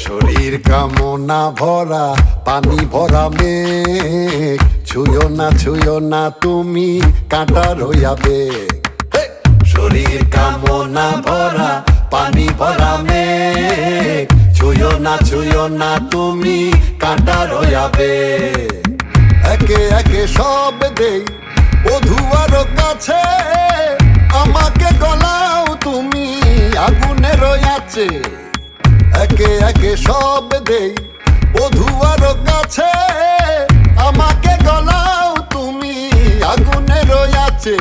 শরীর কামনা ভরা পানি ভরা মেঘ, ছুঁয়ো না তুমি কাঁটা রইয়াবে। শরীর কামনা ভরা পানি ভরা মেঘ, ছুঁয়ো না তুমি কাঁটা রইয়াবে। একে একে সব দেই বধুয়ার কাছে, আমাকে গলাও তুমি আগুনে রয়াছে। একে একে সব দেই বধুয়ার কাছে, আমাকে গলাও তুমি আগুনে রয়াছে।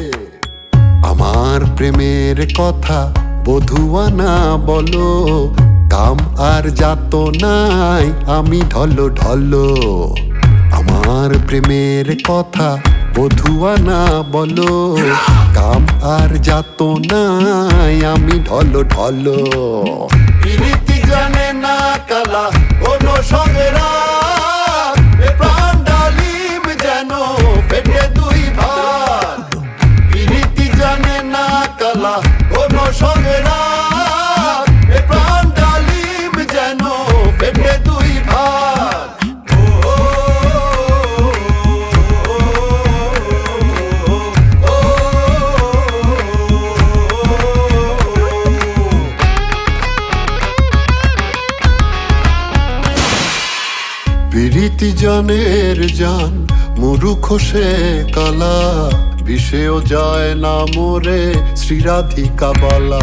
আমার প্রেমের কথা বধুয়া না বলো, কাম আর যাত নাই আমি ঢলো ঢলো। আমার প্রেমের কথা বধুয়া না বলো, কাম আর যাত নাই আমি ঢলো ঢলো। প্রীতি জানে না কালা কোনো সংগ্রাম, প্রাণ ডালিম যেন ফেটে দুই ভাগ। প্রীতি জানে না কালা কোনো সংগ্রাম, প্রাণ ডালিম যেন ফেটে দুই ভাগ। প্রীতি জানের জান মুরুখ সে কালা, বিষেও যায় না মোরে শ্রীরাধিকা বালা।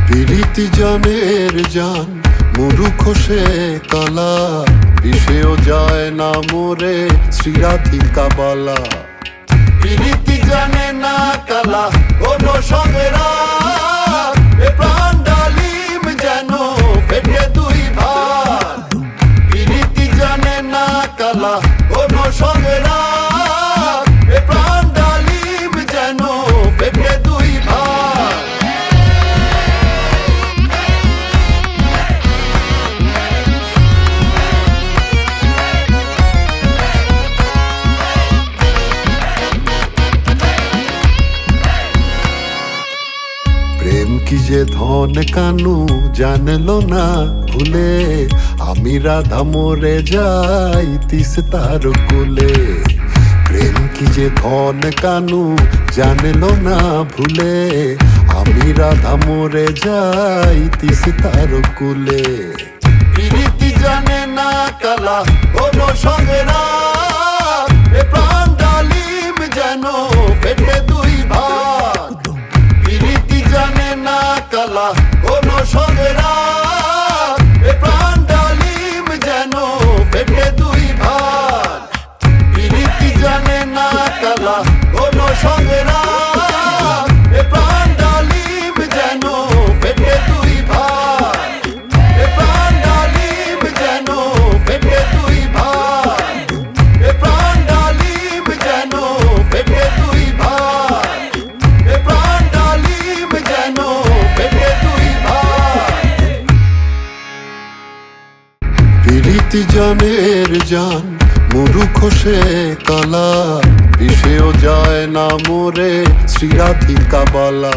প্রীতি জানের জান মুরুখ সে কালা, বিষেও যায় না মোরে শ্রীরাধিকা বালা। প্রীতি জানে না কালা কোনো সংগ্রাম, প্রাণ ডালিম যেন ফেটে দুই ভাগ। প্রীতি জানে না কালা কোনো সংগ্রাম, প্রাণ ডালিম যেন ফেটে দুই ভাগ। প্রেম কি যে ধন কানু জানলো না ভুলে, আমি রাধা মরে যাই তিস্তার কুলে। প্রেম কি যে ধন কানু জানলো না ভুলে, আমি রাধা মরে যাই তিস্তার কুলে। প্রীতি জানে না কালা কোনো সংগ্রাম, প্রাণ ডালিম যেন ফেটে দুই ভাগ। প্রীতি জানে না কালা কোনো সংগ্রাম, প্রাণ ডালিম যেন ফেটে দুই ভাগ। প্রীতি জানে না কালা কোনো সংগ্রাম, প্রাণ ডালিম যেন ফেটে দুই ভাগ। প্রাণ ডালিম যেন ফেটে দুই ভাগ। প্রাণ ডালিম যেন ফেটে দুই ভাগ। প্রাণ ডালিম যেন ফেটে দুই ভাগ। প্রীতি জানের জান মুরুখ সে কালা, বিষেও যায় না মোরে শ্রীরাধিকা বালা।